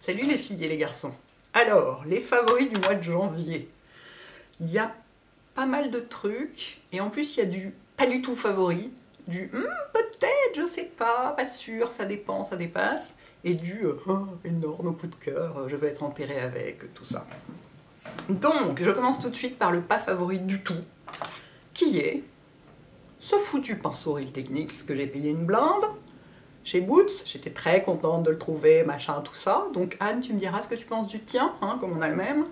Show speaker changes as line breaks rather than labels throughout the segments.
Salut les filles et les garçons. Alors, les favoris du mois de janvier. Il y a pas mal de trucs, et en plus il y a du pas du tout favori, du peut-être, je sais pas sûr, ça dépend, ça dépasse, et du énorme coup de cœur, je vais être enterrée avec, tout ça. Donc, je commence tout de suite par le pas favori du tout, qui est ce foutu pinceau Real Techniques que j'ai payé une blinde chez Boots. J'étais très contente de le trouver, machin, tout ça. Donc Anne, tu me diras ce que tu penses du tien, hein, comme on a le même.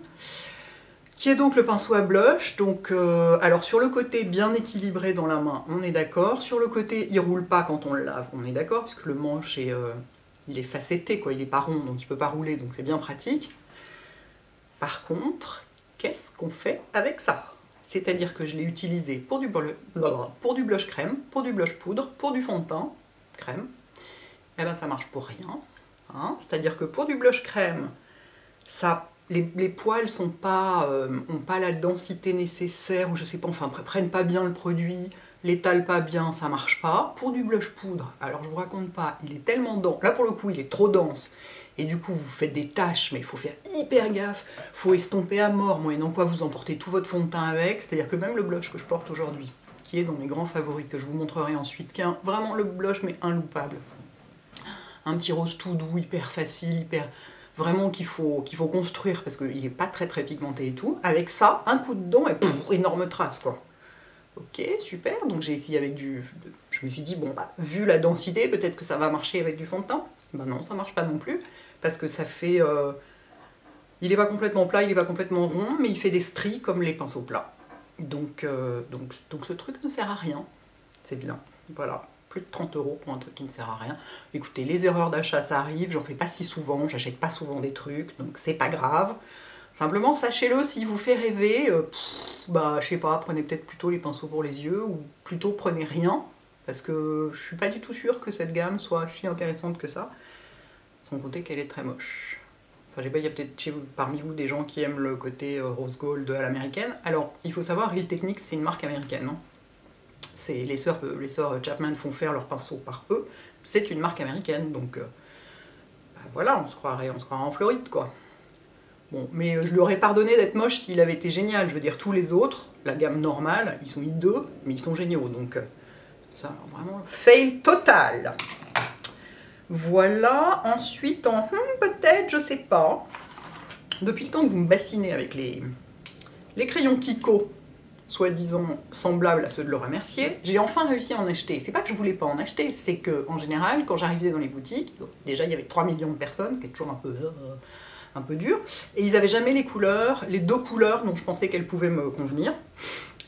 Qui est donc le pinceau à blush. Donc, alors sur le côté bien équilibré dans la main, on est d'accord. Sur le côté, il roule pas quand on le lave, on est d'accord, puisque le manche est, il est facetté, quoi. Il est pas rond, donc il peut pas rouler, donc c'est bien pratique. Par contre, qu'est-ce qu'on fait avec ça? C'est-à-dire que je l'ai utilisé pour du blush crème, pour du blush poudre, pour du fond de teint crème. Eh ben ça marche pour rien. Hein. C'est-à-dire que pour du blush crème, ça, les poils sont pas, ont pas la densité nécessaire, ou je sais pas, enfin prennent pas bien le produit, l'étalent pas bien, ça marche pas. Pour du blush poudre, alors je vous raconte pas, il est tellement dense, là pour le coup il est trop dense, et du coup vous faites des taches, mais il faut faire hyper gaffe, faut estomper à mort, moyennant quoi vous emportez tout votre fond de teint avec, c'est-à-dire que même le blush que je porte aujourd'hui, qui est dans mes grands favoris, que je vous montrerai ensuite, qui est vraiment le blush mais inloupable. Un petit rose tout doux, hyper facile, hyper... Vraiment qu'il faut construire, parce qu'il n'est pas très pigmenté et tout. Avec ça, un coup de dent et pouf, énorme trace, quoi. Ok, super, donc j'ai essayé avec du... Je me suis dit, bon, bah, vu la densité, peut-être que ça va marcher avec du fond de teint. Bah non, ça marche pas non plus, parce que ça fait... Il n'est pas complètement plat, il n'est pas complètement rond, mais il fait des stries comme les pinceaux plats. Donc ce truc ne sert à rien. C'est bien, voilà. Plus de 30 € pour un truc qui ne sert à rien. Écoutez, les erreurs d'achat, ça arrive, j'en fais pas si souvent, j'achète pas souvent des trucs, donc c'est pas grave. Simplement, sachez-le, s'il vous fait rêver, bah, je sais pas, prenez peut-être plutôt les pinceaux pour les yeux, ou plutôt prenez rien, parce que je suis pas du tout sûre que cette gamme soit si intéressante que ça, sans compter qu'elle est très moche. Enfin, je sais pas, il y a peut-être parmi vous des gens qui aiment le côté rose gold à l'américaine. Alors, il faut savoir, Real Techniques, c'est une marque américaine, hein. Les sœurs Chapman font faire leurs pinceaux par eux, c'est une marque américaine, donc bah voilà, on se croirait en Floride, quoi. Bon, mais je lui aurais pardonné d'être moche s'il avait été génial, je veux dire, tous les autres, la gamme normale, ils sont hideux, mais ils sont géniaux, donc ça, vraiment, fail total. Voilà, ensuite, en peut-être, je sais pas, depuis le temps que vous me bassinez avec les crayons Kiko, soi-disant semblables à ceux de Laura Mercier, j'ai enfin réussi à en acheter. C'est pas que je voulais pas en acheter, c'est que en général, quand j'arrivais dans les boutiques, déjà il y avait 3 millions de personnes, ce qui est toujours un peu dur, et ils avaient jamais les couleurs, les deux couleurs dont je pensais qu'elles pouvaient me convenir.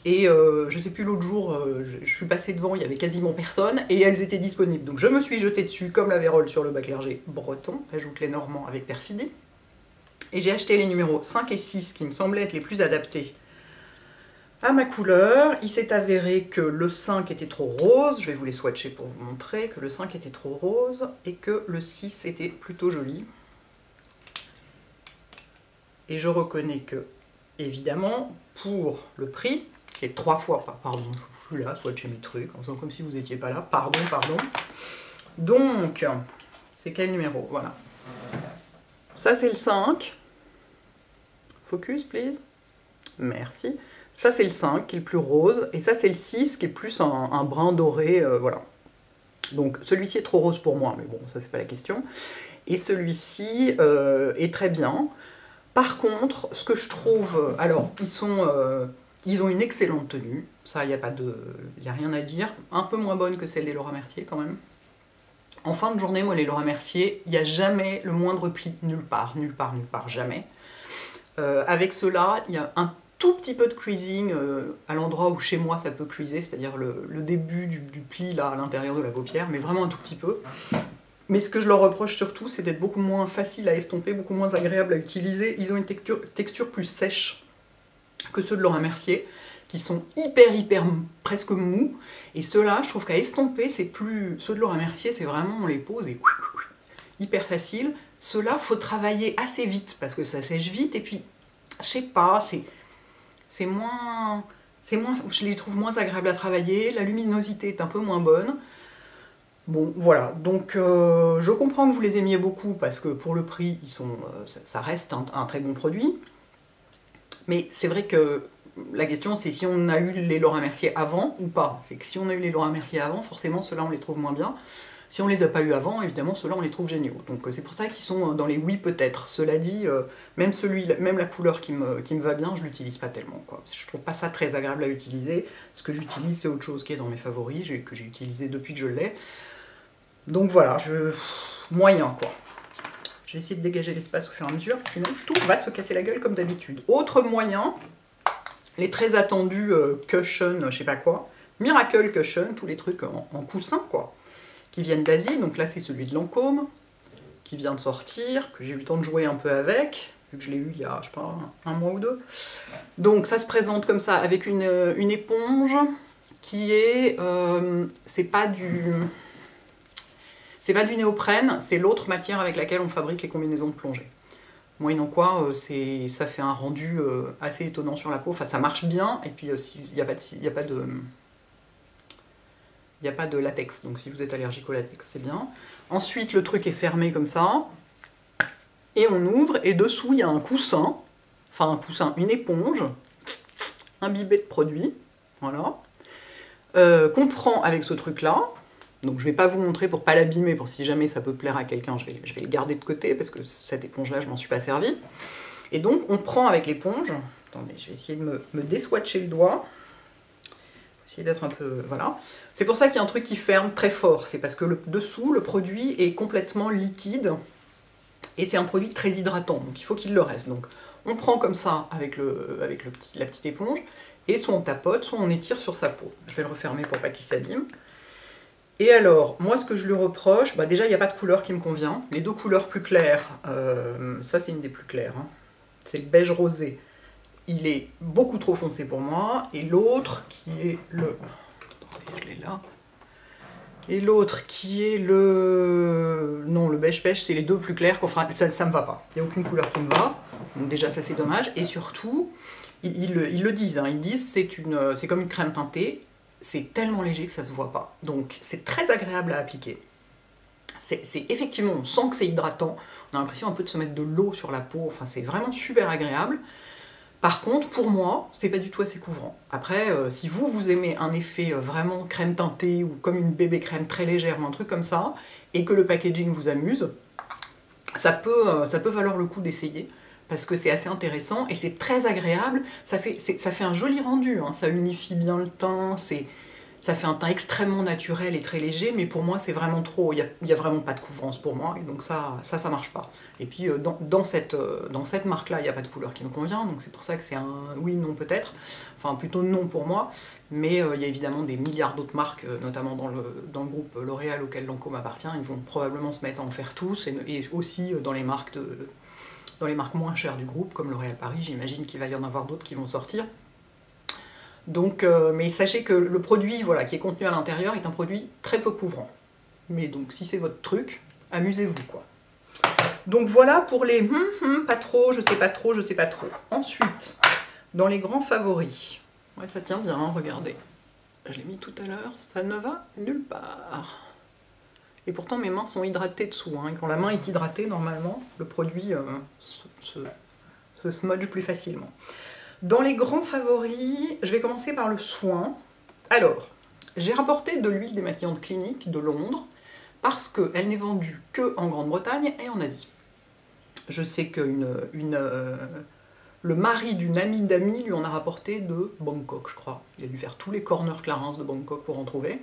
Et je sais plus, l'autre jour, je suis passée devant, il y avait quasiment personne, et elles étaient disponibles. Donc je me suis jetée dessus, comme la vérole sur le bac clergé breton, ajoute les Normands avec perfidie, et j'ai acheté les numéros 5 et 6, qui me semblaient être les plus adaptés à ma couleur. Il s'est avéré que le 5 était trop rose, je vais vous les swatcher pour vous montrer, que le 5 était trop rose, et que le 6 était plutôt joli. Et je reconnais que, évidemment, pour le prix, qui est 3 fois, pardon, je suis là, swatcher mes trucs, en faisant comme si vous n'étiez pas là, pardon. Donc, c'est quel numéro? Voilà. Ça c'est le 5. Focus, please. Merci. Ça c'est le 5 qui est le plus rose, et ça c'est le 6 qui est plus un brun doré, voilà. Donc celui-ci est trop rose pour moi, mais bon, ça c'est pas la question. Et celui-ci est très bien. Par contre, ce que je trouve... Alors, ils ont une excellente tenue, ça il n'y a rien à dire. Un peu moins bonne que celle des Laura Mercier quand même. En fin de journée, moi les Laura Mercier, il n'y a jamais le moindre pli, nulle part, jamais. Avec ceux-là, il y a un tout petit peu de creasing à l'endroit où chez moi ça peut creaser, c'est-à-dire le début du pli là à l'intérieur de la paupière, mais vraiment un tout petit peu. Mais ce que je leur reproche surtout, c'est d'être beaucoup moins facile à estomper, beaucoup moins agréable à utiliser. Ils ont une texture plus sèche que ceux de Laura Mercier, qui sont hyper presque mous. Et ceux-là, je trouve qu'à estomper, c'est plus... Ceux de Laura Mercier, c'est vraiment, on les pose et hyper facile. Ceux-là, faut travailler assez vite, parce que ça sèche vite, et puis, je sais pas, c'est moins... Je les trouve moins agréables à travailler, la luminosité est un peu moins bonne. Bon, voilà, donc je comprends que vous les aimiez beaucoup parce que pour le prix, ça reste un très bon produit. Mais c'est vrai que la question, c'est si on a eu les Laura Mercier avant ou pas. C'est que si on a eu les Laura Mercier avant, forcément, ceux-là, on les trouve moins bien. Si on les a pas eu avant, évidemment, ceux-là, on les trouve géniaux. Donc c'est pour ça qu'ils sont dans les oui peut-être. Cela dit, même la couleur qui me va bien, je l'utilise pas tellement, quoi. Je trouve pas ça très agréable à utiliser. Ce que j'utilise, c'est autre chose qui est dans mes favoris, que j'ai utilisé depuis que je l'ai. Donc voilà, moyen, quoi. Je vais essayer de dégager l'espace au fur et à mesure, sinon tout va se casser la gueule comme d'habitude. Autre moyen, les très attendus cushion, je sais pas quoi, Miracle Cushion, tous les trucs en coussin, quoi, qui viennent d'Asie. Donc là, c'est celui de Lancôme, qui vient de sortir, que j'ai eu le temps de jouer un peu avec, vu que je l'ai eu il y a, je sais pas, un mois ou deux. Donc ça se présente comme ça, avec une éponge qui est... c'est pas du néoprène, c'est l'autre matière avec laquelle on fabrique les combinaisons de plongée. Moyennant quoi, ça fait un rendu assez étonnant sur la peau. Enfin, ça marche bien, et puis il n'y a pas de latex, donc si vous êtes allergique au latex, c'est bien. Ensuite, le truc est fermé comme ça, et on ouvre, et dessous, il y a un coussin, une éponge, imbibée de produit, voilà, qu'on prend avec ce truc-là. Donc je ne vais pas vous montrer pour pas l'abîmer, pour si jamais ça peut plaire à quelqu'un, je vais le garder de côté, parce que cette éponge-là, je m'en suis pas servi. Et donc on prend avec l'éponge, attendez, je vais essayer de me déswatcher le doigt, essayer d'être un peu... voilà. C'est pour ça qu'il y a un truc qui ferme très fort, c'est parce que dessous, le produit est complètement liquide, et c'est un produit très hydratant, donc il faut qu'il le reste. Donc on prend comme ça avec la petite éponge, et soit on tapote, soit on étire sur sa peau. Je vais le refermer pour pas qu'il s'abîme. Et alors, moi ce que je lui reproche, déjà il n'y a pas de couleur qui me convient. Les deux couleurs plus claires, ça c'est une des plus claires, hein. C'est le beige rosé. Il est beaucoup trop foncé pour moi. Et l'autre qui est le... Attendez, je l'ai là. Et l'autre qui est le... Non, le beige pêche, c'est les deux plus clairs. Enfin, ça me va pas. Il n'y a aucune couleur qui me va. Donc déjà ça c'est dommage. Et surtout, ils le disent, hein. Ils disent c'est comme une crème teintée. C'est tellement léger que ça se voit pas. Donc c'est très agréable à appliquer. Effectivement, on sent que c'est hydratant. On a l'impression un peu de se mettre de l'eau sur la peau. Enfin, c'est vraiment super agréable. Par contre, pour moi, c'est pas du tout assez couvrant. Après, si vous aimez un effet vraiment crème teintée ou comme une bébé crème très légère ou un truc comme ça, et que le packaging vous amuse, ça peut valoir le coup d'essayer. Parce que c'est assez intéressant et c'est très agréable, ça fait un joli rendu, hein. Ça unifie bien le teint, ça fait un teint extrêmement naturel et très léger, mais pour moi c'est vraiment trop, il n'y a vraiment pas de couvrance pour moi, et donc ça marche pas. Et puis dans cette marque-là, il n'y a pas de couleur qui me convient, donc c'est pour ça que c'est un oui, non peut-être, enfin plutôt non pour moi, mais il y a évidemment des milliards d'autres marques, notamment dans le groupe L'Oréal auquel Lancôme appartient, ils vont probablement se mettre à en faire tous, et aussi dans les marques moins chères du groupe, comme L'Oréal Paris, j'imagine qu'il va y en avoir d'autres qui vont sortir. Donc, mais sachez que le produit qui est contenu à l'intérieur est un produit très peu couvrant. Mais donc, si c'est votre truc, amusez-vous, quoi. Donc voilà pour les pas trop, je sais pas trop, je sais pas trop. Ensuite, dans les grands favoris, ouais, ça tient bien, hein, regardez. Je l'ai mis tout à l'heure, ça ne va nulle part. Et pourtant mes mains sont hydratées dessous, hein. Et quand la main est hydratée, normalement, le produit se smudge plus facilement. Dans les grands favoris, je vais commencer par le soin. Alors, j'ai rapporté de l'huile démaquillante Clinique de Londres, parce qu'elle n'est vendue que en Grande-Bretagne et en Asie. Je sais que le mari d'une amie d'amis lui en a rapporté de Bangkok, je crois. Il a dû faire tous les corners Clarins de Bangkok pour en trouver.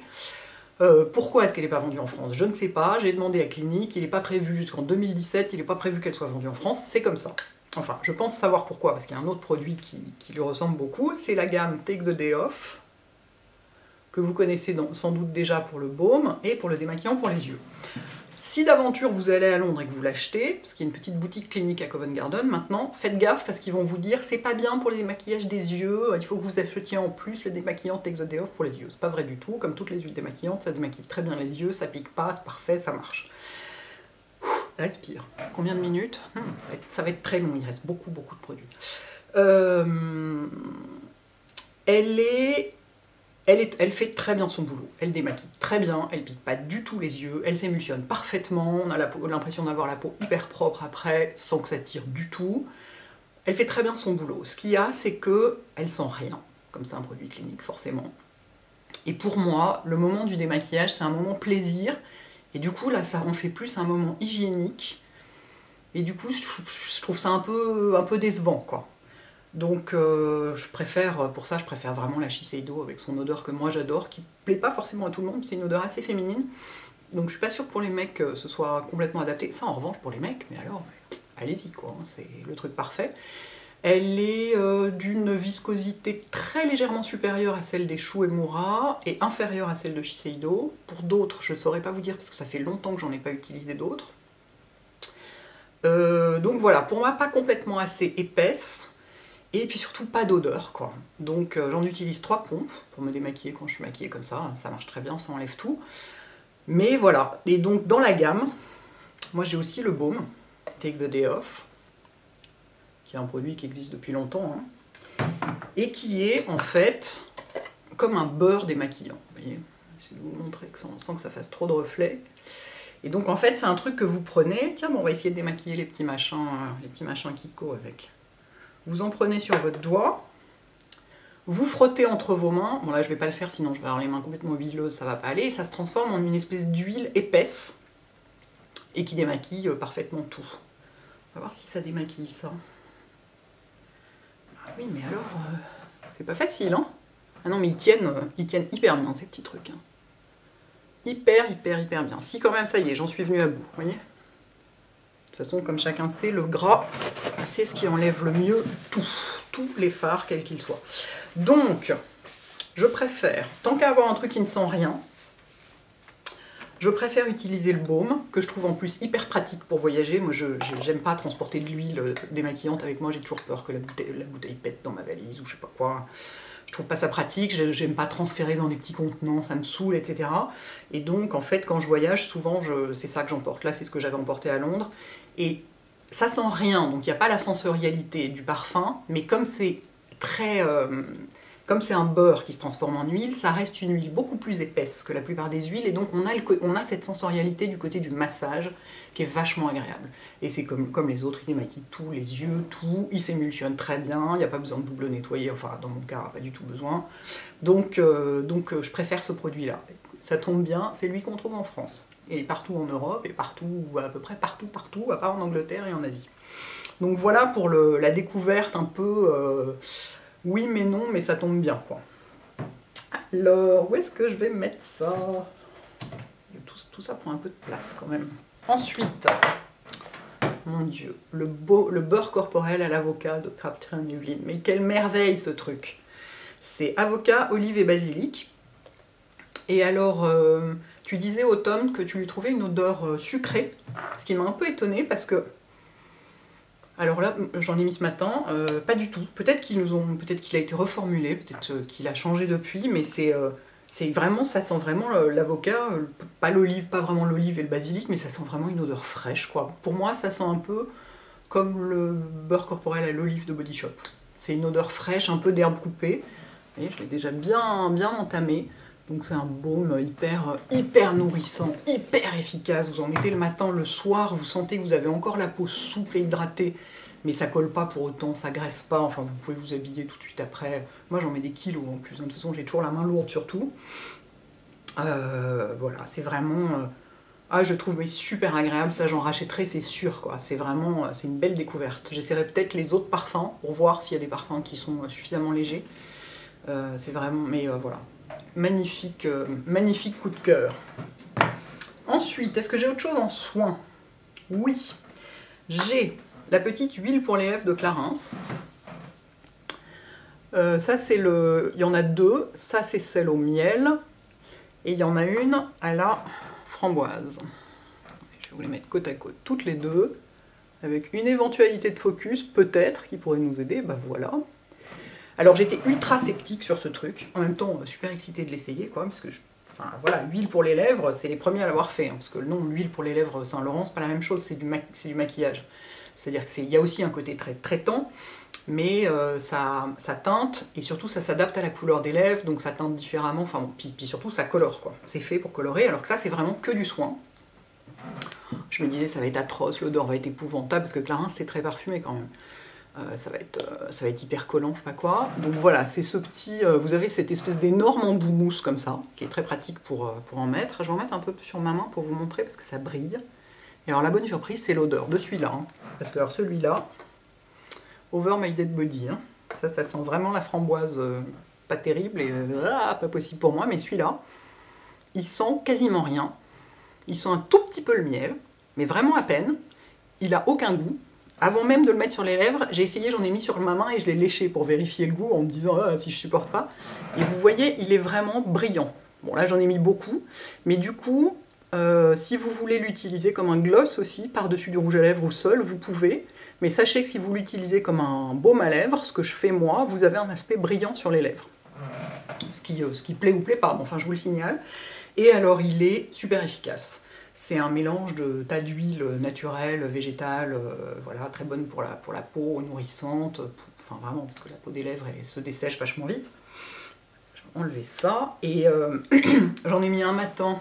Pourquoi est-ce qu'elle n'est pas vendue en France? Je ne sais pas, j'ai demandé à Clinique, il n'est pas prévu jusqu'en 2017, il n'est pas prévu qu'elle soit vendue en France, c'est comme ça. Enfin, je pense savoir pourquoi, parce qu'il y a un autre produit qui lui ressemble beaucoup, c'est la gamme Take the Day Off, que vous connaissez sans doute déjà pour le baume et pour le démaquillant pour les yeux. Si d'aventure vous allez à Londres et que vous l'achetez, parce qu'il y a une petite boutique Clinique à Covent Garden maintenant, faites gaffe parce qu'ils vont vous dire c'est pas bien pour les démaquillages des yeux, il faut que vous achetiez en plus le démaquillant Take the Day Off pour les yeux. C'est pas vrai du tout, comme toutes les huiles démaquillantes, ça démaquille très bien les yeux, ça pique pas, c'est parfait, ça marche. Respire. Combien de minutes? Ça va être très long, il reste beaucoup de produits. Elle est Elle fait très bien son boulot, elle démaquille très bien, elle pique pas du tout les yeux, elle s'émulsionne parfaitement, on a l'impression d'avoir la peau hyper propre après, sans que ça tire du tout. Elle fait très bien son boulot. Ce qu'il y a, c'est qu'elle sent rien, comme c'est un produit clinique forcément. Et pour moi, le moment du démaquillage, c'est un moment plaisir, et du coup là, ça en fait plus un moment hygiénique, et du coup, je trouve ça un peu décevant, quoi. Donc pour ça, je préfère vraiment la Shiseido avec son odeur que moi j'adore, qui plaît pas forcément à tout le monde, c'est une odeur assez féminine. Donc je suis pas sûre que pour les mecs ce soit complètement adapté. Ça en revanche pour les mecs, mais alors, allez-y quoi, c'est le truc parfait. Elle est d'une viscosité très légèrement supérieure à celle des Shu Uemura et inférieure à celle de Shiseido. Pour d'autres, je saurais pas vous dire parce que ça fait longtemps que j'en ai pas utilisé d'autres. Donc voilà, pour moi pas complètement assez épaisse. Et puis surtout pas d'odeur quoi. Donc j'en utilise 3 pompes pour me démaquiller quand je suis maquillée comme ça marche très bien, ça enlève tout. Mais voilà, et donc dans la gamme, moi j'ai aussi le baume, Take the Day Off, qui est un produit qui existe depuis longtemps, hein, et qui est en fait comme un beurre démaquillant. Vous voyez, j'essaie de vous montrer sans que ça fasse trop de reflets. Et donc en fait c'est un truc que vous prenez, tiens bon, on va essayer de démaquiller les petits machins Kiko avec. Vous en prenez sur votre doigt, vous frottez entre vos mains, bon là je vais pas le faire sinon je vais avoir les mains complètement huileuses, ça va pas aller, et ça se transforme en une espèce d'huile épaisse et qui démaquille parfaitement tout. On va voir si ça démaquille ça. Ah oui mais alors, c'est pas facile hein. Ah non mais ils tiennent hyper bien ces petits trucs. Hein. Hyper bien. Si quand même ça y est, j'en suis venue à bout, vous voyez. De toute façon, comme chacun sait, le gras, c'est ce qui enlève le mieux tous les fards, quels qu'ils soient. Donc, je préfère, tant qu'à avoir un truc qui ne sent rien, je préfère utiliser le baume, que je trouve en plus hyper pratique pour voyager. Moi, j'aime pas transporter de l'huile démaquillante avec moi, j'ai toujours peur que la bouteille pète dans ma valise ou je sais pas quoi. Je trouve pas ça pratique, j'aime pas transférer dans des petits contenants, ça me saoule, etc. Et donc, en fait, quand je voyage, souvent, c'est ça que j'emporte. Là, c'est ce que j'avais emporté à Londres. Et ça sent rien, donc il n'y a pas la sensorialité du parfum, mais comme c'est comme c'est un beurre qui se transforme en huile, ça reste une huile beaucoup plus épaisse que la plupart des huiles, et donc on a cette sensorialité du côté du massage qui est vachement agréable. Et c'est comme les autres, il démaquille tout, les yeux, tout, il s'émulsionne très bien, il n'y a pas besoin de double nettoyer, enfin dans mon cas, pas du tout besoin. Donc je préfère ce produit-là. Ça tombe bien, c'est lui qu'on trouve en France. Et partout en Europe, et partout, à peu près partout, à part en Angleterre et en Asie. Donc voilà pour la découverte un peu... oui mais non, mais ça tombe bien, quoi. Alors, où est-ce que je vais mettre ça? Tout ça prend un peu de place, quand même. Ensuite, mon Dieu, le beurre corporel à l'avocat de Crabtree & Evelyn. Mais quelle merveille, ce truc! C'est avocat, olive et basilic. Et alors... tu disais au Tom que tu lui trouvais une odeur sucrée, ce qui m'a un peu étonnée parce que... Alors là, j'en ai mis ce matin, pas du tout. Peut-être qu'il a été reformulé, peut-être qu'il a changé depuis, mais c'est vraiment, ça sent vraiment l'avocat, pas l'olive, pas vraiment l'olive et le basilic, mais ça sent vraiment une odeur fraîche, quoi. Pour moi, ça sent un peu comme le beurre corporel à l'olive de Body Shop. C'est une odeur fraîche, un peu d'herbe coupée. Vous voyez, je l'ai déjà bien entamé. Donc c'est un baume hyper nourrissant, hyper efficace. Vous en mettez le matin, le soir, vous sentez que vous avez encore la peau souple et hydratée, mais ça colle pas pour autant, ça graisse pas, enfin vous pouvez vous habiller tout de suite après. Moi j'en mets des kilos en plus, de toute façon j'ai toujours la main lourde surtout. Voilà, c'est vraiment... je trouve mais super agréable, ça j'en rachèterai, c'est sûr, quoi. C'est vraiment, c'est une belle découverte. J'essaierai peut-être les autres parfums, pour voir s'il y a des parfums qui sont suffisamment légers. C'est vraiment, mais voilà. Magnifique, magnifique coup de cœur. Ensuite, est-ce que j'ai autre chose en soin? Oui, j'ai la petite huile pour les lèvres de Clarins. Ça c'est il y en a deux, ça c'est celle au miel, et il y en a une à la framboise. Je vais vous les mettre côte à côte, toutes les deux, avec une éventualité de focus, peut-être, qui pourrait nous aider, bah voilà. Alors j'étais ultra sceptique sur ce truc, en même temps super excitée de l'essayer, quoi, parce que, enfin voilà, huile pour les lèvres, c'est les premiers à l'avoir fait, hein, parce que non, l'huile pour les lèvres Saint-Laurent, c'est pas la même chose, c'est du maquillage. C'est-à-dire qu'il y a aussi un côté très traitant, mais ça teinte, et surtout ça s'adapte à la couleur des lèvres, donc ça teinte différemment, enfin bon, puis surtout ça colore, quoi. C'est fait pour colorer, alors que ça c'est vraiment que du soin. Je me disais ça va être atroce, l'odeur va être épouvantable, parce que Clarins c'est très parfumé quand même. Ça va être hyper collant, je sais pas quoi. Donc voilà, c'est ce petit... vous avez cette espèce d'énorme embout mousse comme ça, qui est très pratique pour en mettre. Je vais en mettre un peu sur ma main pour vous montrer, parce que ça brille. Et alors la bonne surprise, c'est l'odeur de celui-là. Hein. Parce que alors celui-là, Over My Dead Body, hein. Ça sent vraiment la framboise pas terrible, et pas possible pour moi, mais celui-là, il sent quasiment rien. Il sent un tout petit peu le miel, mais vraiment à peine. Il a aucun goût. Avant même de le mettre sur les lèvres, j'ai essayé, j'en ai mis sur ma main et je l'ai léché pour vérifier le goût en me disant si je supporte pas. Et vous voyez, il est vraiment brillant. Bon là j'en ai mis beaucoup, mais du coup, si vous voulez l'utiliser comme un gloss aussi, par-dessus du rouge à lèvres ou seul, vous pouvez. Mais sachez que si vous l'utilisez comme un baume à lèvres, ce que je fais moi, vous avez un aspect brillant sur les lèvres. Ce qui plaît ou plaît pas, bon, enfin je vous le signale. Et alors il est super efficace. C'est un mélange de tas d'huiles naturelles, végétales, voilà, très bonne pour la peau, nourrissante, enfin vraiment, parce que la peau des lèvres elle se dessèche vachement vite. Je vais enlever ça, et j'en ai mis un matin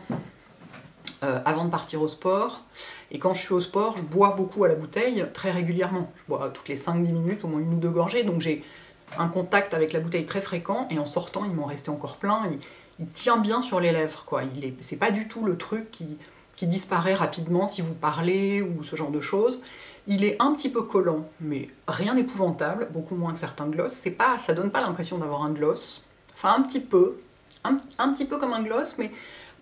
avant de partir au sport, et quand je suis au sport, je bois beaucoup à la bouteille, très régulièrement. Je bois toutes les 5-10 minutes, au moins 1 ou 2 gorgées, donc j'ai un contact avec la bouteille très fréquent, et en sortant, il m'en restait encore plein. Il tient bien sur les lèvres, quoi. C'est pas du tout le truc qui disparaît rapidement si vous parlez ou ce genre de choses. Il est un petit peu collant, mais rien d'épouvantable, beaucoup moins que certains gloss. Ça donne pas l'impression d'avoir un gloss. Enfin, un petit peu comme un gloss, mais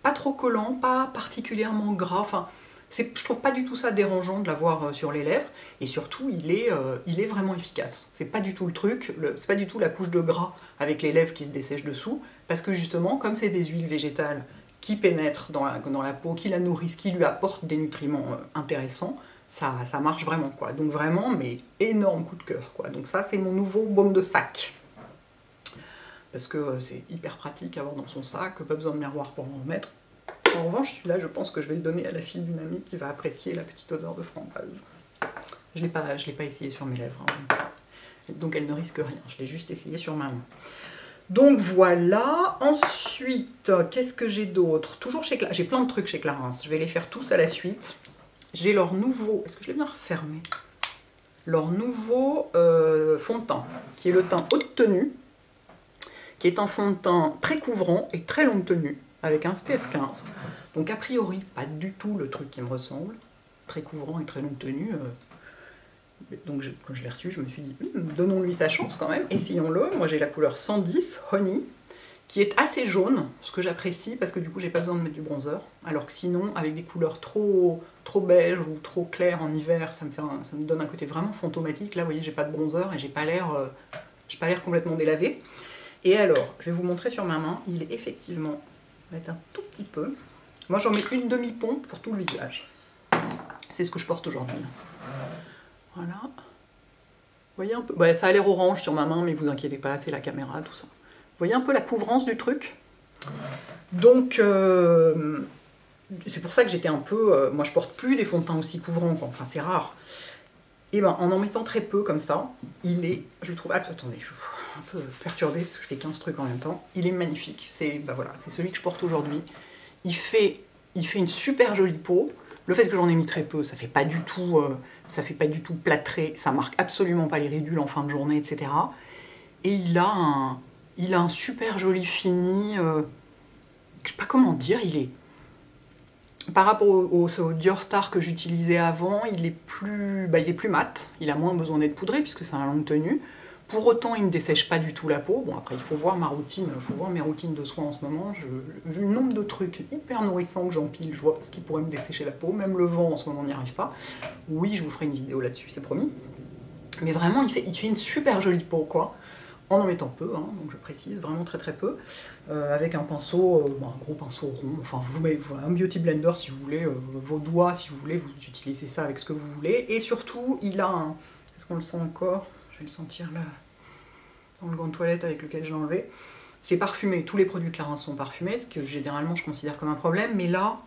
pas trop collant, pas particulièrement gras. Enfin, je trouve pas du tout ça dérangeant de l'avoir sur les lèvres, et surtout il est vraiment efficace. C'est pas du tout le truc, c'est pas du tout la couche de gras avec les lèvres qui se dessèchent dessous, parce que justement, comme c'est des huiles végétales qui pénètrent dans la peau, qui la nourrissent, qui lui apportent des nutriments intéressants, ça marche vraiment, quoi. Donc vraiment, mais énorme coup de cœur, quoi. Donc ça, c'est mon nouveau baume de sac. Parce que c'est hyper pratique à avoir dans son sac, pas besoin de miroir pour en mettre. En revanche, celui-là, je pense que je vais le donner à la fille d'une amie qui va apprécier la petite odeur de framboise. Je l'ai pas essayé sur mes lèvres, hein, donc elle ne risque rien. Je l'ai juste essayé sur ma main. Donc voilà. Ensuite, qu'est-ce que j'ai d'autre? Toujours chez Clarins. J'ai plein de trucs chez Clarins. Je vais les faire tous à la suite. J'ai leur nouveau... Est-ce que je l'ai bien refermé? Leur nouveau fond de teint, qui est le teint haute tenue, qui est un fond de teint très couvrant et très longue tenue, avec un SPF 15. Donc a priori, pas du tout le truc qui me ressemble. Très couvrant et très longue tenue. Donc quand je l'ai reçu, je me suis dit, donnons-lui sa chance quand même, essayons-le. Moi j'ai la couleur 110, Honey, qui est assez jaune, ce que j'apprécie, parce que du coup j'ai pas besoin de mettre du bronzer. Alors que sinon, avec des couleurs trop beige ou trop claires en hiver, ça me donne un côté vraiment fantomatique. Là, vous voyez, j'ai pas de bronzer et j'ai pas l'air complètement délavé. Et alors, je vais vous montrer sur ma main, il est effectivement, on va mettre un tout petit peu. Moi j'en mets une demi-pompe pour tout le visage. C'est ce que je porte aujourd'hui. Voilà. Vous voyez un peu, ouais, ça a l'air orange sur ma main, mais vous inquiétez pas, c'est la caméra, tout ça. Vous voyez un peu la couvrance du truc? Donc, c'est pour ça que j'étais un peu... moi, je porte plus des fonds de teint aussi couvrants, quoi. Enfin, c'est rare. Et ben, en mettant très peu comme ça, il est... Je le trouve... Ah, attendez, je suis un peu perturbée parce que je fais 15 trucs en même temps. Il est magnifique. C'est voilà, c'est celui que je porte aujourd'hui. Il fait une super jolie peau. Le fait que j'en ai mis très peu, ça fait pas du tout plâtré, ça marque absolument pas les ridules en fin de journée, etc. Et il a un super joli fini, je sais pas comment dire, il est... Par rapport au Dior Star que j'utilisais avant, il est plus mat, il a moins besoin d'être poudré puisque c'est un longue tenue. Pour autant, il ne dessèche pas du tout la peau. Bon, après, il faut voir ma routine, mes routines de soins en ce moment. Vu le nombre de trucs hyper nourrissants que j'empile, je vois pas ce qui pourrait me dessécher la peau. Même le vent, en ce moment, n'y arrive pas. Oui, je vous ferai une vidéo là-dessus, c'est promis. Mais vraiment, il fait une super jolie peau, quoi. En mettant peu, hein, donc je précise, vraiment très très peu. Avec un pinceau, un gros pinceau rond. Enfin, vous mettez un beauty blender si vous voulez, vos doigts si vous voulez, vous utilisez ça avec ce que vous voulez. Et surtout, il a un... Est-ce qu'on le sent encore? Je vais le sentir là, dans le gant de toilette avec lequel j'ai enlevé. C'est parfumé, tous les produits Clarins sont parfumés, ce que généralement je considère comme un problème, mais là,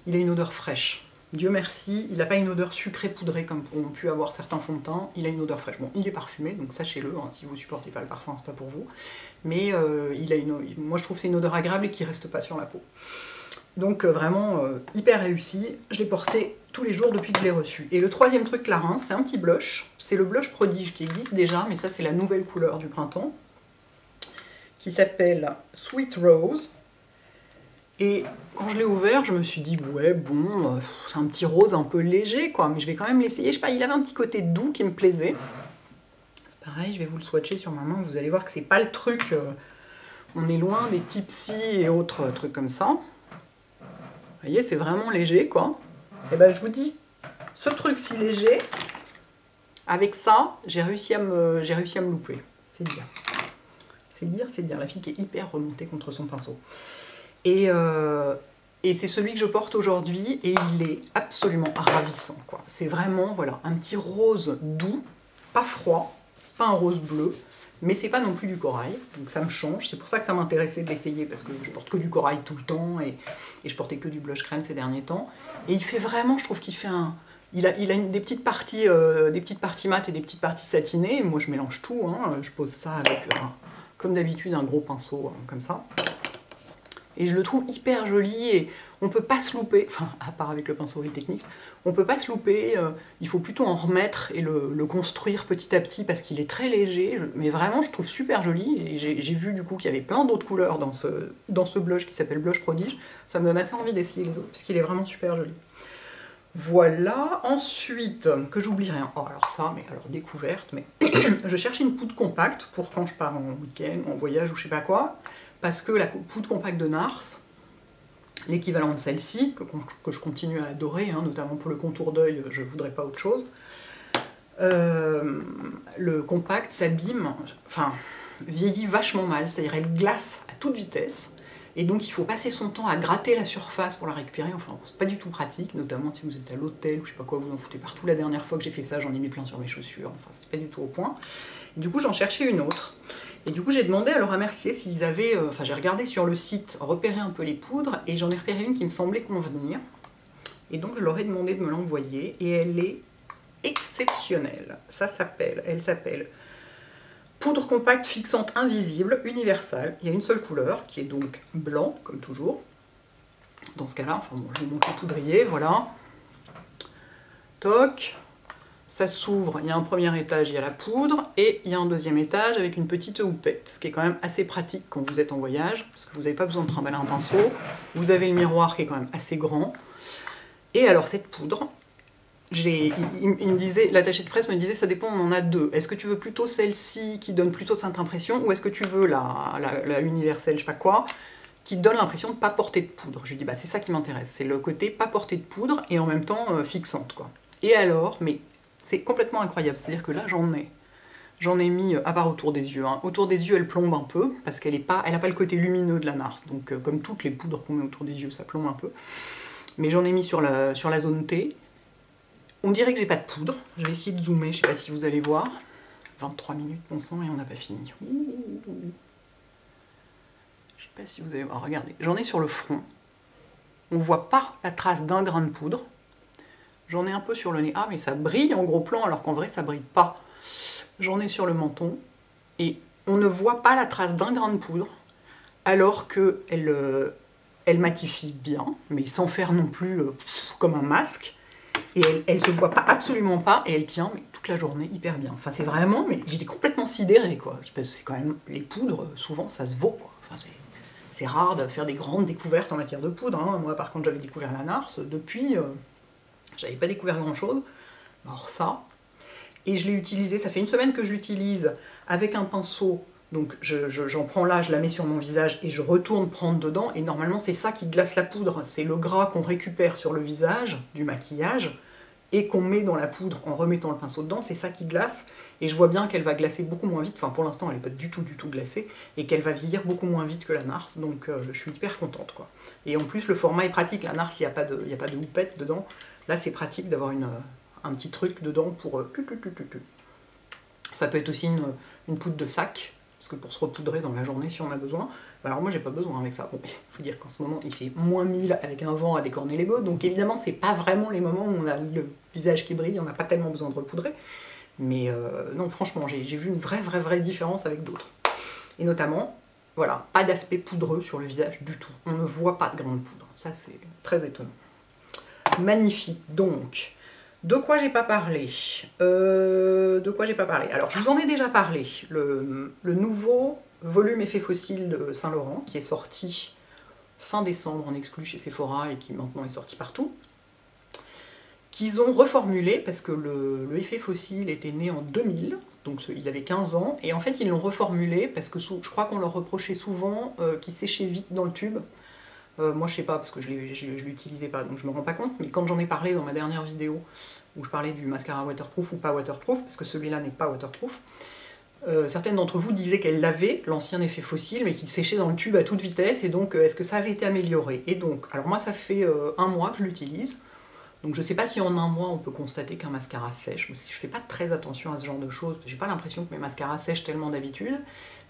il a une odeur fraîche. Dieu merci, il n'a pas une odeur sucrée poudrée comme ont pu avoir certains fonds de teint, il a une odeur fraîche. Bon, il est parfumé, donc sachez-le, hein, si vous supportez pas le parfum, c'est pas pour vous. Mais moi je trouve que c'est une odeur agréable et qui reste pas sur la peau. Donc vraiment hyper réussi, je l'ai porté tous les jours depuis que je l'ai reçu. Et le troisième truc Clarins, c'est un petit blush, c'est le blush Prodige qui existe déjà, mais ça c'est la nouvelle couleur du printemps, qui s'appelle Sweet Rose. Et quand je l'ai ouvert, je me suis dit, ouais, bon, c'est un petit rose un peu léger, quoi, mais je vais quand même l'essayer. Je sais pas, il avait un petit côté doux qui me plaisait. C'est pareil, je vais vous le swatcher sur ma main, vous allez voir que c'est pas le truc... on est loin des Tipsy et autres trucs comme ça. Vous voyez, c'est vraiment léger, quoi. Et ben, je vous dis, ce truc si léger, avec ça, j'ai réussi à me louper. C'est dire. C'est dire, c'est dire. La fille qui est hyper remontée contre son pinceau. Et c'est celui que je porte aujourd'hui et il est absolument ravissant, quoi. C'est vraiment, voilà, un petit rose doux, pas froid, c'est pas un rose bleu, mais c'est pas non plus du corail, donc ça me change. C'est pour ça que ça m'intéressait de l'essayer, parce que je porte que du corail tout le temps et je portais que du blush crème ces derniers temps. Et il fait vraiment, je trouve qu'il fait un... Il a des petites parties mates et des petites parties satinées. Moi, je mélange tout, hein. Je pose ça avec, comme d'habitude, un gros pinceau, comme ça. Et je le trouve hyper joli et on peut pas se louper, enfin à part avec le pinceau Real Techniques, on peut pas se louper, il faut plutôt en remettre et le construire petit à petit parce qu'il est très léger, mais vraiment je trouve super joli et j'ai vu du coup qu'il y avait plein d'autres couleurs dans ce blush qui s'appelle Blush Prodige, ça me donne assez envie d'essayer les autres parce qu'il est vraiment super joli. Voilà, ensuite, que j'oublie rien, oh alors ça, mais alors découverte, mais je cherche une poudre compacte pour quand je pars en week-end, en voyage ou je sais pas quoi, parce que la poudre compacte de Nars, l'équivalent de celle-ci, que je continue à adorer, hein, notamment pour le contour d'œil, je ne voudrais pas autre chose, le compact s'abîme, enfin, vieillit vachement mal, c'est-à-dire elle glace à toute vitesse, et donc il faut passer son temps à gratter la surface pour la récupérer, enfin c'est pas du tout pratique, notamment si vous êtes à l'hôtel ou je sais pas quoi, vous en foutez partout. La dernière fois que j'ai fait ça, j'en ai mis plein sur mes chaussures, enfin c'était pas du tout au point. Et du coup j'en cherchais une autre, et du coup j'ai demandé à Laura Mercier s'ils avaient, enfin j'ai regardé sur le site, repéré un peu les poudres, et j'en ai repéré une qui me semblait convenir, et donc je leur ai demandé de me l'envoyer, et elle est exceptionnelle. Elle s'appelle Poudre compacte fixante invisible, universelle. Il y a une seule couleur, qui est donc blanc, comme toujours. Dans ce cas-là, enfin bon, je vous montre le poudrier, voilà. Toc. Ça s'ouvre, il y a un premier étage, il y a la poudre, et il y a un deuxième étage avec une petite houppette, ce qui est quand même assez pratique quand vous êtes en voyage, parce que vous n'avez pas besoin de trimballer un pinceau. Vous avez le miroir qui est quand même assez grand. Et alors cette poudre, il me disait, l'attaché de presse me disait, ça dépend, on en a deux. Est-ce que tu veux plutôt celle-ci qui donne plutôt cette impression, ou est-ce que tu veux la universelle, je sais pas quoi, qui donne l'impression de ne pas porter de poudre? Je lui dis, bah c'est ça qui m'intéresse, c'est le côté pas porter de poudre et en même temps fixante, quoi. Et alors, mais c'est complètement incroyable, c'est-à-dire que là j'en ai mis, à part autour des yeux, hein. Autour des yeux elle plombe un peu, parce qu'elle n'a pas le côté lumineux de la Nars, donc comme toutes les poudres qu'on met autour des yeux, ça plombe un peu. Mais j'en ai mis sur la zone T. On dirait que j'ai pas de poudre. Je vais essayer de zoomer, je sais pas si vous allez voir. 23 minutes, bon sang, et on n'a pas fini. Je sais pas si vous allez voir, regardez. J'en ai sur le front. On voit pas la trace d'un grain de poudre. J'en ai un peu sur le nez. Ah, mais ça brille en gros plan, alors qu'en vrai, ça brille pas. J'en ai sur le menton. Et on ne voit pas la trace d'un grain de poudre, alors qu'elle elle matifie bien, mais sans faire non plus comme un masque. Et elle se voit pas, absolument pas, et elle tient mais toute la journée hyper bien. Enfin, c'est vraiment, mais j'étais complètement sidérée, quoi. Parce que c'est quand même, les poudres, souvent, ça se vaut, quoi. Enfin, c'est rare de faire des grandes découvertes en matière de poudre, hein. Moi, par contre, j'avais découvert la Nars. Depuis, j'avais pas découvert grand-chose. Alors ça, et je l'ai utilisé, ça fait une semaine que je l'utilise avec un pinceau. Donc j'en prends là, je la mets sur mon visage et je retourne prendre dedans. Et normalement, c'est ça qui glace la poudre. C'est le gras qu'on récupère sur le visage du maquillage et qu'on met dans la poudre en remettant le pinceau dedans. C'est ça qui glace. Et je vois bien qu'elle va glacer beaucoup moins vite. Enfin, pour l'instant, elle n'est pas du tout glacée. Et qu'elle va vieillir beaucoup moins vite que la Nars. Donc je suis hyper contente, quoi. Et en plus, le format est pratique. La Nars, il n'y a pas de houppette dedans. Là, c'est pratique d'avoir un petit truc dedans pour... Ça peut être aussi une poudre de sac. parce que pour se repoudrer dans la journée si on a besoin, alors moi j'ai pas besoin avec ça. Bon, il faut dire qu'en ce moment il fait -1000 avec un vent à décorner les bottes, donc évidemment c'est pas vraiment les moments où on a le visage qui brille, on n'a pas tellement besoin de repoudrer. Mais non, franchement, j'ai vu une vraie différence avec d'autres. Et notamment, voilà, pas d'aspect poudreux sur le visage du tout. On ne voit pas de grains de poudre. Ça, c'est très étonnant. Magnifique. Donc, de quoi j'ai pas parlé? Alors, je vous en ai déjà parlé. Le nouveau volume Effet Fossile de Saint Laurent, qui est sorti fin décembre en exclu chez Sephora et qui maintenant est sorti partout, qu'ils ont reformulé, parce que le Effet Fossile était né en 2000, donc il avait 15 ans, et en fait ils l'ont reformulé, parce que je crois qu'on leur reprochait souvent qu'il séchait vite dans le tube. Moi je sais pas, parce que je l'utilisais pas, donc je me rends pas compte, mais quand j'en ai parlé dans ma dernière vidéo, où je parlais du mascara waterproof ou pas waterproof, parce que celui-là n'est pas waterproof, certaines d'entre vous disaient qu'elles l'avaient, l'ancien Effet Fossile, mais qu'il séchait dans le tube à toute vitesse, et donc est-ce que ça avait été amélioré? Et donc, alors moi ça fait 1 mois que je l'utilise, donc je ne sais pas si en 1 mois on peut constater qu'un mascara sèche. Je ne fais pas très attention à ce genre de choses, j'ai pas l'impression que mes mascaras sèchent tellement d'habitude,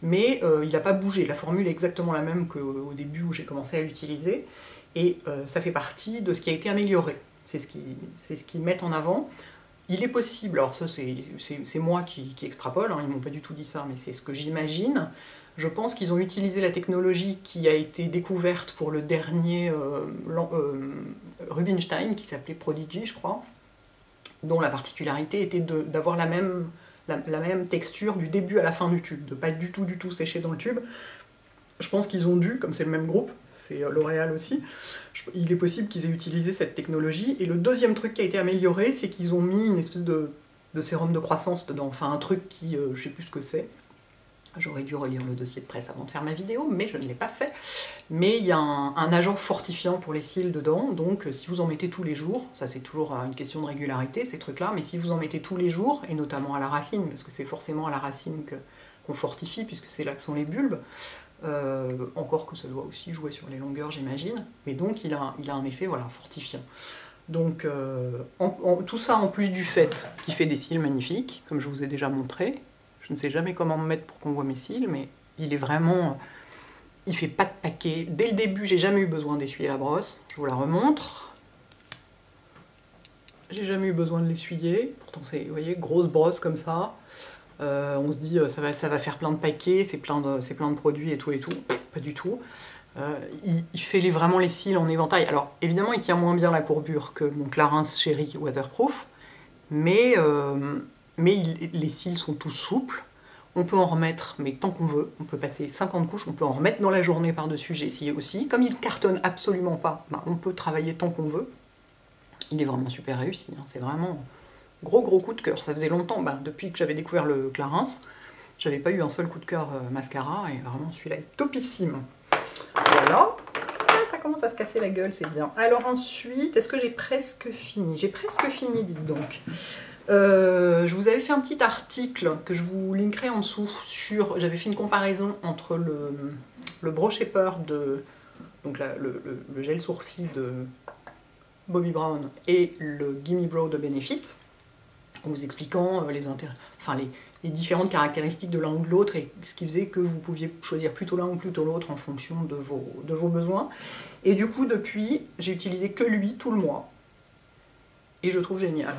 mais il n'a pas bougé, la formule est exactement la même qu'au début où j'ai commencé à l'utiliser, et ça fait partie de ce qui a été amélioré, c'est ce qu'ils mettent en avant. Il est possible, alors ça c'est moi qui extrapole, hein, ils m'ont pas du tout dit ça, mais c'est ce que j'imagine. Je pense qu'ils ont utilisé la technologie qui a été découverte pour le dernier Rubinstein, qui s'appelait Prodigy, je crois, dont la particularité était d'avoir la même texture du début à la fin du tube, de pas du tout sécher dans le tube. Je pense qu'ils ont dû, comme c'est le même groupe, c'est L'Oréal aussi, il est possible qu'ils aient utilisé cette technologie. Et le deuxième truc qui a été amélioré, c'est qu'ils ont mis une espèce de sérum de croissance dedans, enfin un truc qui, je sais plus ce que c'est. J'aurais dû relire le dossier de presse avant de faire ma vidéo, mais je ne l'ai pas fait. Mais il y a un agent fortifiant pour les cils dedans, donc si vous en mettez tous les jours, ça c'est toujours une question de régularité ces trucs-là, mais si vous en mettez tous les jours, et notamment à la racine, parce que c'est forcément à la racine qu'on fortifie, puisque c'est là que sont les bulbes, encore que ça doit aussi jouer sur les longueurs j'imagine, mais donc il a un effet voilà, fortifiant. Donc tout ça en plus du fait qu'il fait des cils magnifiques, comme je vous ai déjà montré. Je ne sais jamais comment me mettre pour qu'on voit mes cils, mais il est vraiment... Il fait pas de paquet. Dès le début, j'ai jamais eu besoin d'essuyer la brosse. Je vous la remontre. J'ai jamais eu besoin de l'essuyer. Pourtant, c'est, vous voyez, grosse brosse comme ça. On se dit, ça va faire plein de paquets, c'est plein de produits et tout. Pas du tout. Il fait vraiment les cils en éventail. Alors, évidemment, il tient moins bien la courbure que mon Clarins Cherry Waterproof, mais les cils sont tous souples, on peut en remettre, mais tant qu'on veut, on peut passer 50 couches, on peut en remettre dans la journée par-dessus, j'ai essayé aussi. Comme il cartonne absolument pas, on peut travailler tant qu'on veut. Il est vraiment super réussi, hein. C'est vraiment gros coup de cœur. Ça faisait longtemps, depuis que j'avais découvert le Clarins, j'avais pas eu un seul coup de cœur mascara, et vraiment celui-là est topissime. Voilà. Ça commence à se casser la gueule, c'est bien. Alors ensuite, est-ce que j'ai presque fini? J'ai presque fini, dites donc. Je vous avais fait un petit article que je vous linkerai en dessous sur... J'avais fait une comparaison entre le Brow Shaper donc le gel sourcil de Bobbi Brown et le Gimme Brow de Benefit, en vous expliquant les différentes caractéristiques de l'un ou de l'autre et ce qui faisait que vous pouviez choisir plutôt l'un ou plutôt l'autre en fonction de vos besoins. Et du coup, depuis, j'ai utilisé que lui tout le mois. Et je trouve génial.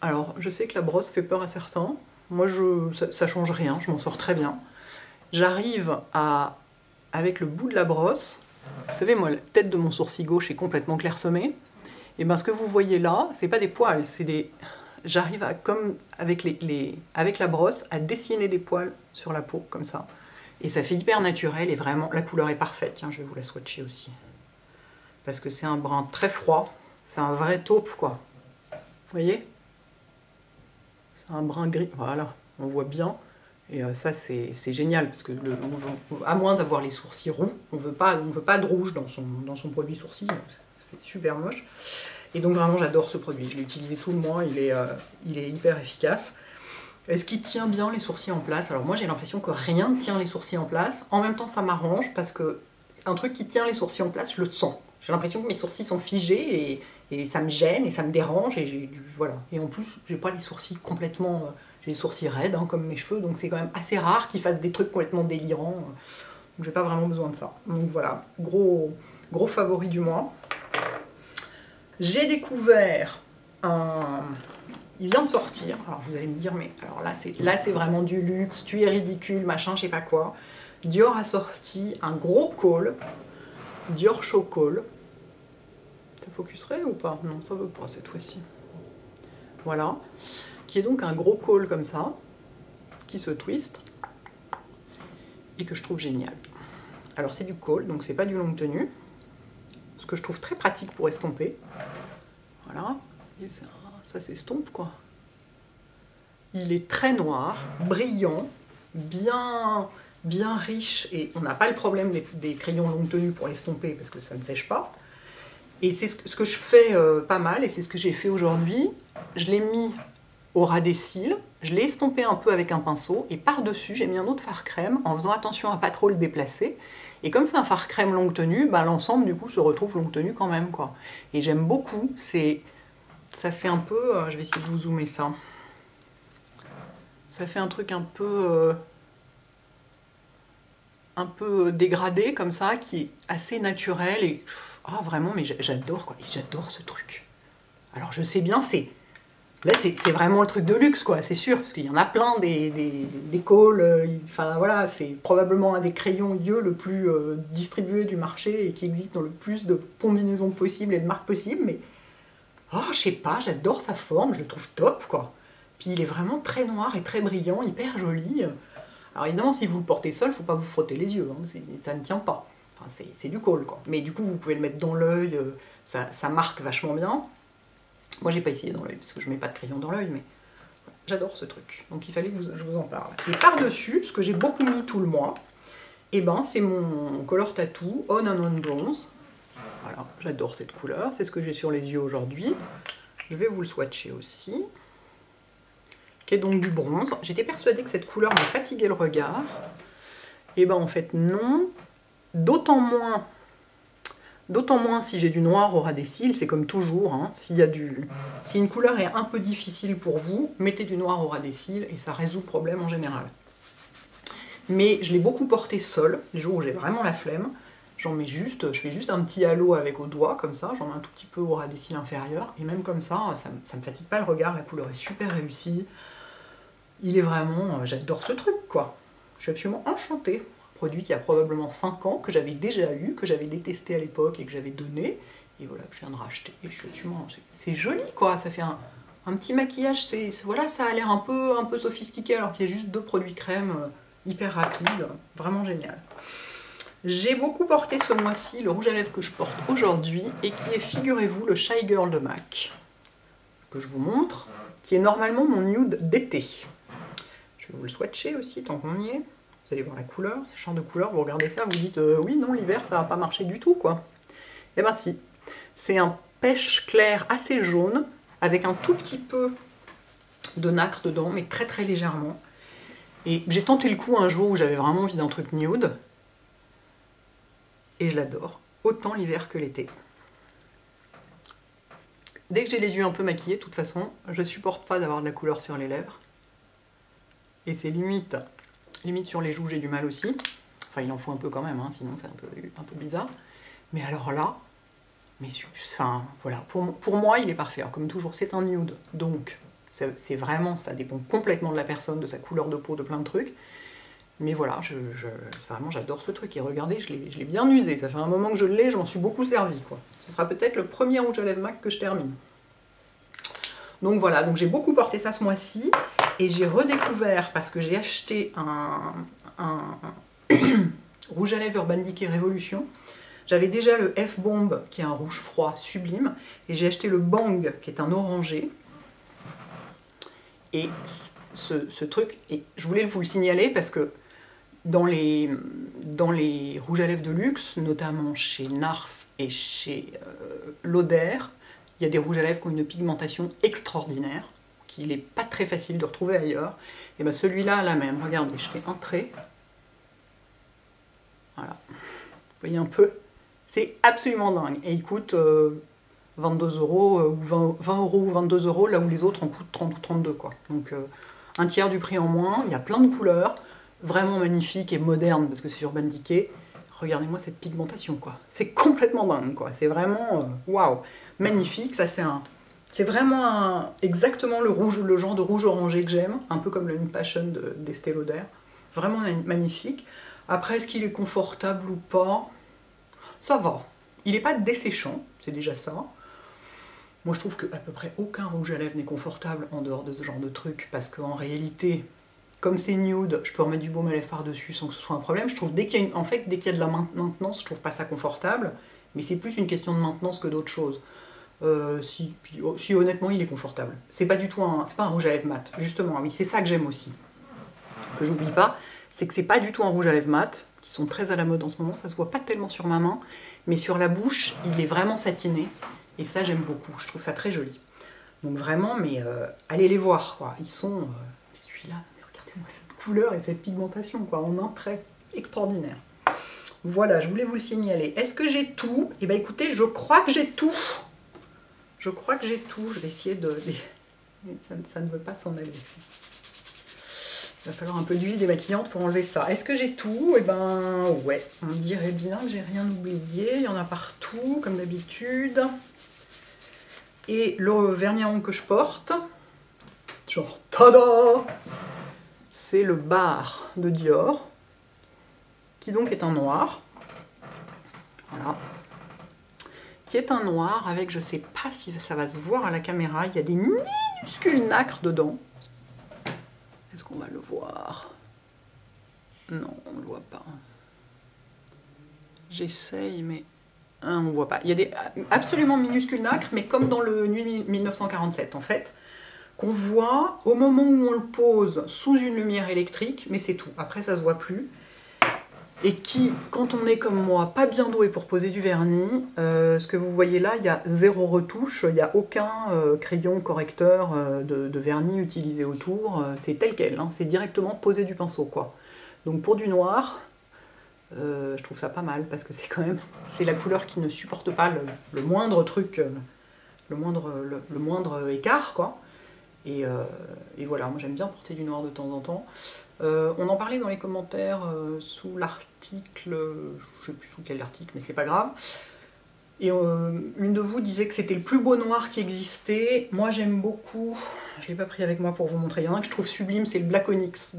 Alors, je sais que la brosse fait peur à certains. Moi, ça change rien, je m'en sors très bien. J'arrive avec le bout de la brosse, vous savez, moi, la tête de mon sourcil gauche est complètement clairsemée. Et bien, ce que vous voyez là, c'est pas des poils, c'est des... J'arrive comme avec la brosse, à dessiner des poils sur la peau, comme ça. Et ça fait hyper naturel, et vraiment, la couleur est parfaite. Tiens, je vais vous la swatcher aussi. Parce que c'est un brun très froid, c'est un vrai taupe, quoi. Vous voyez ? Un brin gris, voilà, on voit bien, et ça c'est génial, parce que à moins d'avoir les sourcils roux, on veut pas de rouge dans son produit sourcil, c'est super moche, et donc vraiment j'adore ce produit, je l'ai utilisé tout le mois, il est hyper efficace. Est-ce qu'il tient bien les sourcils en place? Alors moi j'ai l'impression que rien ne tient les sourcils en place, en même temps ça m'arrange, parce que un truc qui tient les sourcils en place, je le sens. J'ai l'impression que mes sourcils sont figés et ça me gêne et ça me dérange et voilà. Et en plus, j'ai pas les sourcils complètement... j'ai les sourcils raides, hein, comme mes cheveux, donc c'est quand même assez rare qu'ils fassent des trucs complètement délirants. Donc j'ai pas vraiment besoin de ça. Donc voilà, gros favori du mois. J'ai découvert un... Il vient de sortir, alors vous allez me dire, mais alors là c'est vraiment du luxe, tu es ridicule, machin, je sais pas quoi. Dior a sorti un gros col, Dior Show Col. Ça focuserait ou pas? Non, ça veut pas cette fois-ci. Voilà, qui est donc un gros col comme ça, qui se twist, et que je trouve génial. Alors c'est du col, donc c'est pas du longue tenue, ce que je trouve très pratique pour estomper. Voilà, et ça s'estompe quoi. Il est très noir, brillant, bien riche, et on n'a pas le problème des crayons longue tenue pour l'estomper parce que ça ne sèche pas. Et c'est ce que je fais pas mal, et c'est ce que j'ai fait aujourd'hui. Je l'ai mis au ras des cils, je l'ai estompé un peu avec un pinceau, et par-dessus j'ai mis un autre fard crème en faisant attention à pas trop le déplacer. Et comme c'est un fard crème longue tenue, bah, l'ensemble du coup se retrouve longue tenue quand même, quoi. Et j'aime beaucoup, ça fait un peu, je vais essayer de vous zoomer ça. Ça fait un truc un peu dégradé comme ça, qui est assez naturel, et ah, vraiment, mais j'adore quoi, j'adore ce truc. Alors je sais bien, là c'est vraiment le truc de luxe quoi, c'est sûr, parce qu'il y en a plein des cols, enfin voilà, c'est probablement un des crayons yeux le plus distribué du marché et qui existe dans le plus de combinaisons possibles et de marques possibles, mais oh, je sais pas, j'adore sa forme, je le trouve top quoi. Puis il est vraiment très noir et très brillant, hyper joli. Alors évidemment, si vous le portez seul, faut pas vous frotter les yeux, hein, ça ne tient pas. Enfin, c'est du col quoi. Mais du coup, vous pouvez le mettre dans l'œil, ça marque vachement bien. Moi, j'ai pas essayé dans l'œil parce que je mets pas de crayon dans l'œil, mais voilà, j'adore ce truc. Donc il fallait que je vous en parle. Et par-dessus, ce que j'ai beaucoup mis tout le mois, et ben, c'est mon Color Tattoo On and On Bronze. Voilà, j'adore cette couleur, c'est ce que j'ai sur les yeux aujourd'hui. Je vais vous le swatcher aussi. Qui est donc du bronze. J'étais persuadée que cette couleur me fatiguait le regard. Et ben en fait non. D'autant moins si j'ai du noir au ras des cils, c'est comme toujours. Hein, si une couleur est un peu difficile pour vous, mettez du noir au ras des cils et ça résout le problème en général. Mais je l'ai beaucoup porté seul, les jours où j'ai vraiment la flemme. Je fais juste un petit halo avec au doigt, comme ça, j'en mets un tout petit peu au ras des cils inférieur, et même comme ça me fatigue pas le regard, la couleur est super réussie. Il est vraiment... J'adore ce truc, quoi. Je suis absolument enchantée. Un produit qui a probablement 5 ans, que j'avais déjà eu, que j'avais détesté à l'époque et que j'avais donné. Et voilà, que je viens de racheter. Et je suis absolument... C'est joli, quoi. Ça fait un petit maquillage. Voilà, ça a l'air un peu sophistiqué, alors qu'il y a juste 2 produits crème hyper rapides. Vraiment génial. J'ai beaucoup porté ce mois-ci le rouge à lèvres que je porte aujourd'hui, et qui est, figurez-vous, le Shy Girl de MAC. Que je vous montre. Qui est normalement mon nude d'été. Je vais vous le swatcher aussi, tant qu'on y est. Vous allez voir la couleur, ce champ de couleur, vous regardez ça, vous dites oui, non, l'hiver, ça va pas marcher du tout, quoi. Eh ben si. C'est un pêche clair assez jaune, avec un tout petit peu de nacre dedans, mais très très légèrement. Et j'ai tenté le coup un jour où j'avais vraiment envie d'un truc nude. Et je l'adore. Autant l'hiver que l'été. Dès que j'ai les yeux un peu maquillés, de toute façon, je supporte pas d'avoir de la couleur sur les lèvres. Et c'est limite sur les joues, j'ai du mal aussi. Enfin, il en faut un peu quand même, hein, sinon c'est un peu bizarre. Mais alors là, enfin, voilà, pour moi, il est parfait. Alors, comme toujours, c'est un nude, donc c'est vraiment, ça dépend complètement de la personne, de sa couleur de peau, de plein de trucs. Mais voilà, vraiment, j'adore ce truc. Et regardez, je l'ai bien usé. Ça fait un moment que je l'ai, je m'en suis beaucoup servi, quoi. Ce sera peut-être le premier rouge à lèvres MAC que je termine. Donc voilà, donc j'ai beaucoup porté ça ce mois-ci. Et j'ai redécouvert, parce que j'ai acheté un rouge à lèvres Urban Decay Révolution. J'avais déjà le F-Bomb, qui est un rouge froid sublime, et j'ai acheté le Bang, qui est un orangé. Et ce truc, et je voulais vous le signaler, parce que dans les rouges à lèvres de luxe, notamment chez Nars et chez Lauder, il y a des rouges à lèvres qui ont une pigmentation extraordinaire, qu'il n'est pas très facile de retrouver ailleurs. Et bien celui-là, là même, regardez, je fais un trait. Voilà. Vous voyez un peu? C'est absolument dingue. Et il coûte 22 € ou 20 € ou 22 €, là où les autres en coûtent 30 ou 32, quoi. Donc un tiers du prix en moins, il y a plein de couleurs, vraiment magnifique et moderne parce que c'est Urban Decay. Regardez-moi cette pigmentation, quoi. C'est complètement dingue, quoi. C'est vraiment waouh, magnifique. Ça, c'est vraiment exactement le genre de rouge orangé que j'aime, un peu comme le Nude Passion d'Estée Lauder. Vraiment magnifique. Après, est-ce qu'il est confortable ou pas? Ça va. Il n'est pas desséchant, c'est déjà ça. Moi, je trouve qu'à peu près aucun rouge à lèvres n'est confortable en dehors de ce genre de truc, parce qu'en réalité, comme c'est nude, je peux remettre du baume à lèvres par-dessus sans que ce soit un problème. Je trouve dès qu'il y a de la maintenance, je trouve pas ça confortable, mais c'est plus une question de maintenance que d'autre chose. Si honnêtement il est confortable. C'est pas du tout c'est pas un rouge à lèvres mat, justement, oui, c'est ça que j'aime aussi. Que j'oublie pas, c'est que c'est pas du tout un rouge à lèvres mat, qui sont très à la mode en ce moment, ça se voit pas tellement sur ma main, mais sur la bouche, il est vraiment satiné. Et ça, j'aime beaucoup. Je trouve ça très joli. Donc vraiment, mais allez les voir, quoi. Ils sont... celui-là, regardez-moi cette couleur et cette pigmentation, quoi, en un trait extraordinaire. Voilà, je voulais vous le signaler. Est-ce que j'ai tout? Eh bien, écoutez, je crois que j'ai tout. Je crois que j'ai tout. Je vais essayer de... Ça ne veut pas s'en aller. Il va falloir un peu d'huile démaquillante pour enlever ça. Est-ce que j'ai tout? Eh ben, ouais. On dirait bien que j'ai rien oublié. Il y en a partout, comme d'habitude. Et le vernis à ongles que je porte, genre, tada! C'est le Bar de Dior, qui donc est un noir. Voilà. Qui est un noir avec, je sais pas si ça va se voir à la caméra, il y a des minuscules nacres dedans. Est-ce qu'on va le voir? Non, on ne le voit pas. J'essaye, mais on ne voit pas. Il y a des absolument minuscules nacres, mais comme dans le Nuit 1947, en fait, qu'on voit au moment où on le pose sous une lumière électrique, mais c'est tout. Après, ça se voit plus. Et qui, quand on est comme moi, pas bien doué pour poser du vernis, ce que vous voyez là, il y a zéro retouche, il n'y a aucun crayon correcteur de vernis utilisé autour, c'est tel quel, hein, c'est directement poser du pinceau, quoi. Donc pour du noir, je trouve ça pas mal, parce que c'est la couleur qui ne supporte pas le moindre truc, le moindre écart, quoi. Et voilà, moi j'aime bien porter du noir de temps en temps. On en parlait dans les commentaires sous l'article, je sais plus sous quel article, mais c'est pas grave. Et une de vous disait que c'était le plus beau noir qui existait. Moi j'aime beaucoup, je l'ai pas pris avec moi pour vous montrer, il y en a un que je trouve sublime, c'est le Black Onyx.